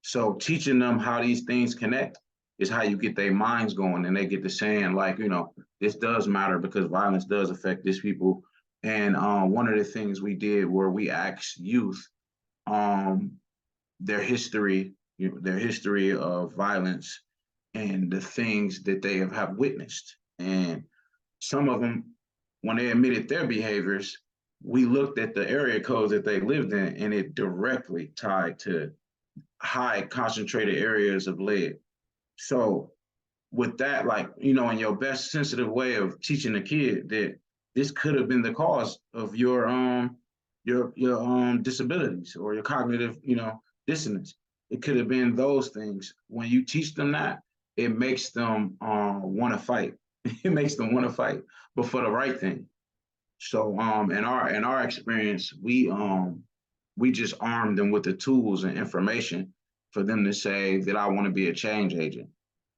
So teaching them how these things connect is how you get their minds going, and they get to saying, like, you know, this does matter because violence does affect these people. And one of the things we did where we asked youth their history, their history of violence and the things that they have witnessed. And some of them, when they admitted their behaviors, we looked at the area codes that they lived in, and it directly tied to high concentrated areas of lead. So with that, like, you know, in your best sensitive way of teaching a kid that this could have been the cause of your disabilities or your cognitive, you know, dissonance. It could have been those things. When you teach them that, it makes them want to fight. It makes them want to fight, but for the right thing. So in our experience, we just armed them with the tools and information for them to say that I want to be a change agent.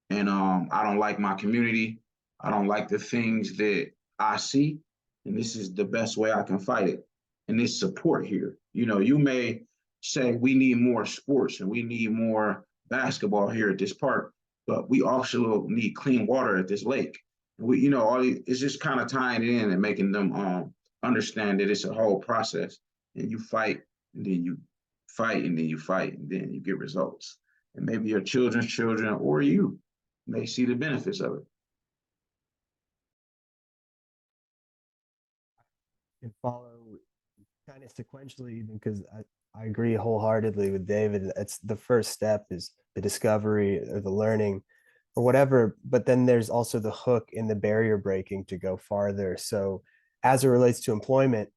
And I don't like my community. I don't like the things that I see, and this is the best way I can fight it. And this support here. You know, you may say we need more sports and we need more basketball here at this park, but we also need clean water at this lake. We, you know, it's just kind of tying it in and making them understand that it's a whole process. And you fight, and then you fight, and then you fight, and then you get results. And maybe your children's children or you may see the benefits of it. And follow kind of sequentially, even because I agree wholeheartedly with David. It's the first step is the discovery or the learning or whatever, but then there's also the hook in the barrier breaking to go farther. So as it relates to employment,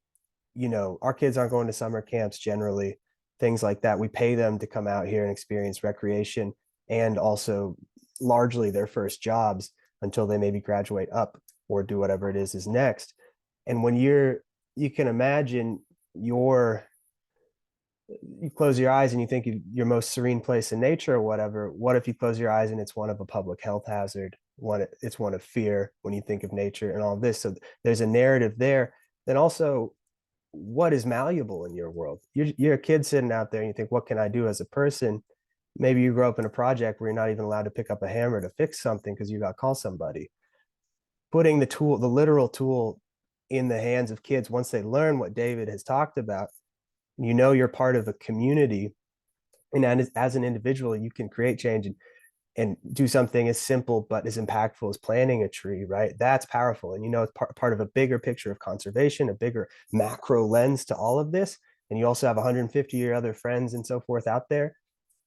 you know, our kids aren't going to summer camps generally, things like that. We pay them to come out here and experience recreation and also largely their first jobs until they maybe graduate up or do whatever it is next. And when you can imagine you close your eyes and you think your most serene place in nature or whatever. What if you close your eyes and it's one of a public health hazard? It's one of fear when you think of nature and all this. So there's a narrative there. Then also, what is malleable in your world? You're a kid sitting out there and you think, what can I do as a person? Maybe you grow up in a project where you're not even allowed to pick up a hammer to fix something because you got to call somebody. Putting the literal tool in the hands of kids once they learn what David has talked about, you know, you're part of a community, and as an individual you can create change and do something as simple but as impactful as planting a tree, right? That's powerful. And you know, it's part of a bigger picture of conservation, a bigger macro lens to all of this. And you also have 150 of your other friends and so forth out there,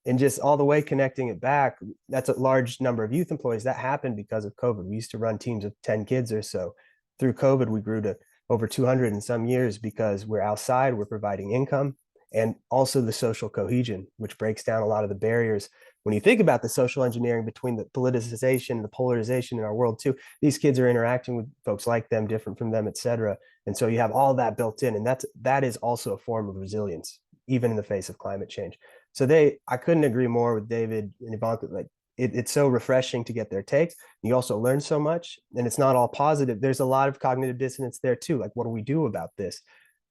and just all the way connecting it back. That's a large number of youth employees that happened because of COVID. We used to run teams of 10 kids or so. Through COVID, we grew to over 200 in some years because we're outside, we're providing income, and also the social cohesion, which breaks down a lot of the barriers. When you think about the social engineering between the politicization, the polarization in our world too, these kids are interacting with folks like them, different from them, et cetera. And so you have all that built in, and that is also a form of resilience, even in the face of climate change. So I couldn't agree more with David and Ivanka. Like it's so refreshing to get their take. You also learn so much, and it's not all positive. There's a lot of cognitive dissonance there too. Like, what do we do about this?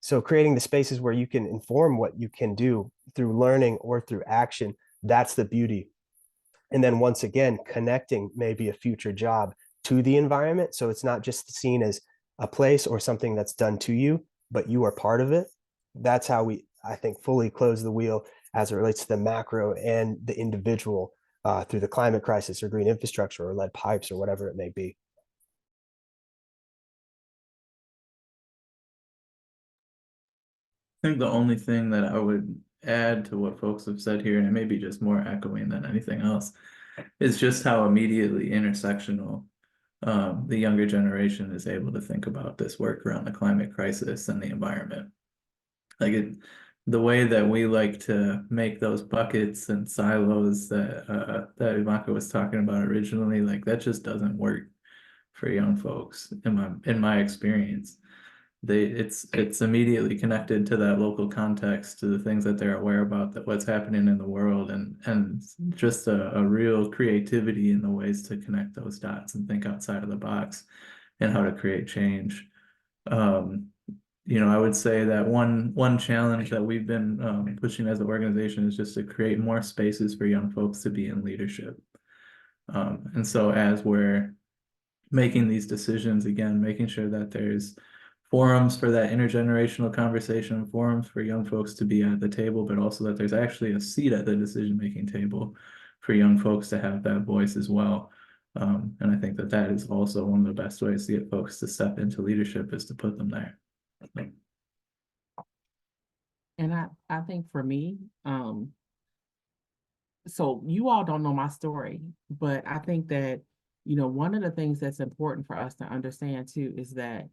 So creating the spaces where you can inform what you can do through learning or through action, that's the beauty. And then once again, connecting maybe a future job to the environment. So it's not just seen as a place or something that's done to you, but you are part of it. That's how I think, fully close the wheel as it relates to the macro and the individual through the climate crisis or green infrastructure or lead pipes or whatever it may be. I think the only thing that I would add to what folks have said here, and it may be just more echoing than anything else, is just how immediately intersectional the younger generation is able to think about this work around the climate crisis and the environment. Like the way that we like to make those buckets and silos that Ivanka was talking about originally, like that just doesn't work for young folks in my experience. It's immediately connected to that local context, to the things that they're aware about, that what's happening in the world, and just a real creativity in the ways to connect those dots and think outside of the box and how to create change. You know, I would say that one challenge that we've been pushing as an organization is just to create more spaces for young folks to be in leadership. And so as we're making these decisions, again, making sure that there's forums for that intergenerational conversation, forums for young folks to be at the table, but also that there's actually a seat at the decision-making table for young folks to have that voice as well. And I think that that is also one of the best ways to get folks to step into leadership, is to put them there. And I think for me, so you all don't know my story, but I think that, you know, one of the things that's important for us to understand too is that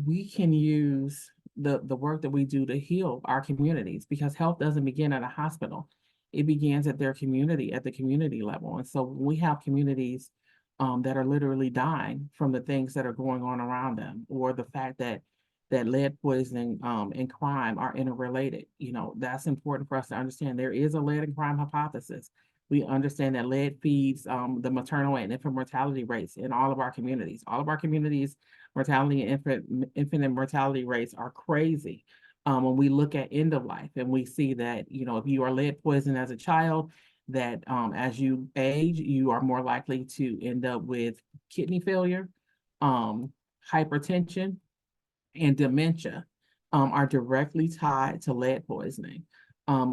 we can use the work that we do to heal our communities, because health doesn't begin at a hospital. It begins at their community, at the community level. And so when we have communities that are literally dying from the things that are going on around them, or the fact that lead poisoning and crime are interrelated. You know, that's important for us to understand. There is a lead and crime hypothesis. We understand that lead feeds the maternal and infant mortality rates in all of our communities. All of our communities, mortality and infant and mortality rates are crazy. When we look at end of life, and we see that, you know, if you are lead poisoned as a child, that as you age, you are more likely to end up with kidney failure, hypertension, and dementia are directly tied to lead poisoning.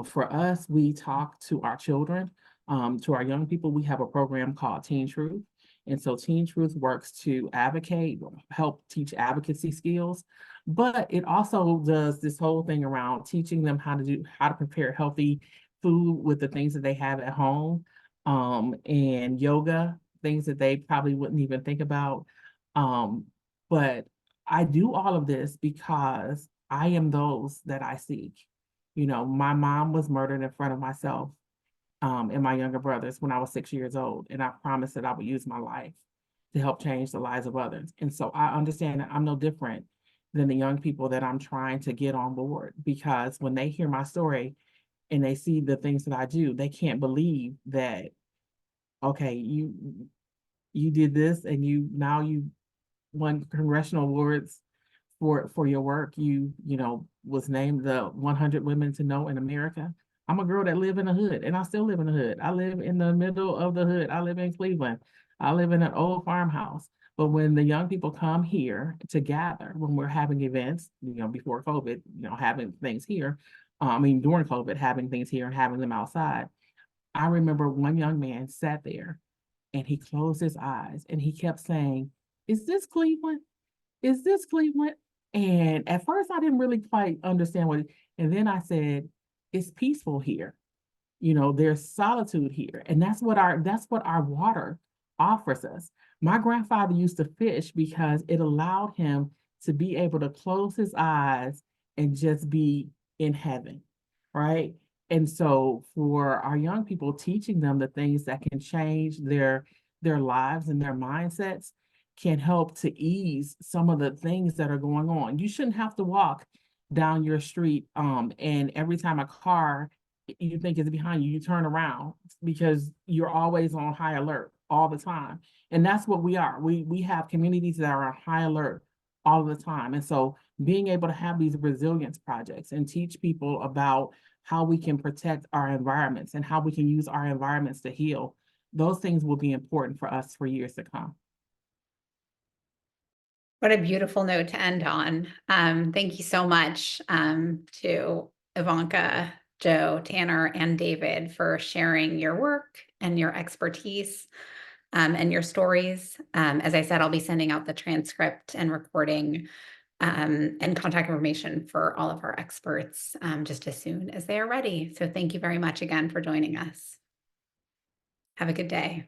For us, we talk to our children, to our young people. We have a program called Teen Truth. And so Teen Truth works to advocate, help teach advocacy skills, but it also does this whole thing around teaching them how to prepare healthy food with the things that they have at home, and yoga, things that they probably wouldn't even think about. But I do all of this because I am those that I seek. You know, my mom was murdered in front of myself and my younger brothers when I was 6 years old. And I promised that I would use my life to help change the lives of others. And so I understand that I'm no different than the young people that I'm trying to get on board, because when they hear my story and they see the things that I do, they can't believe that, okay, you did this and you won congressional awards for your work. You know, was named the 100 Women to Know in America. I'm a girl that live in the hood, and I still live in the hood. I live in the middle of the hood. I live in Cleveland. I live in an old farmhouse. But when the young people come here to gather, when we're having events, you know, before COVID, you know, having things here, during COVID, having things here and having them outside, I remember one young man sat there and he closed his eyes and he kept saying, "Is this Cleveland? Is this Cleveland?" And at first I didn't really quite understand and then I said, "It's peaceful here. You know, there's solitude here." And that's what our water offers us. My grandfather used to fish because it allowed him to be able to close his eyes and just be in heaven, right? And so for our young people, teaching them the things that can change their lives and their mindsets can help to ease some of the things that are going on. You shouldn't have to walk down your street and every time a car you think is behind you, you turn around, because you're always on high alert all the time. And that's what we are. We have communities that are on high alert all the time. And so being able to have these resilience projects and teach people about how we can protect our environments and how we can use our environments to heal, those things will be important for us for years to come. What a beautiful note to end on. Thank you so much to Ivanka, Joe, Tanner, and David for sharing your work and your expertise and your stories. As I said, I'll be sending out the transcript and recording and contact information for all of our experts just as soon as they are ready. So thank you very much again for joining us. Have a good day.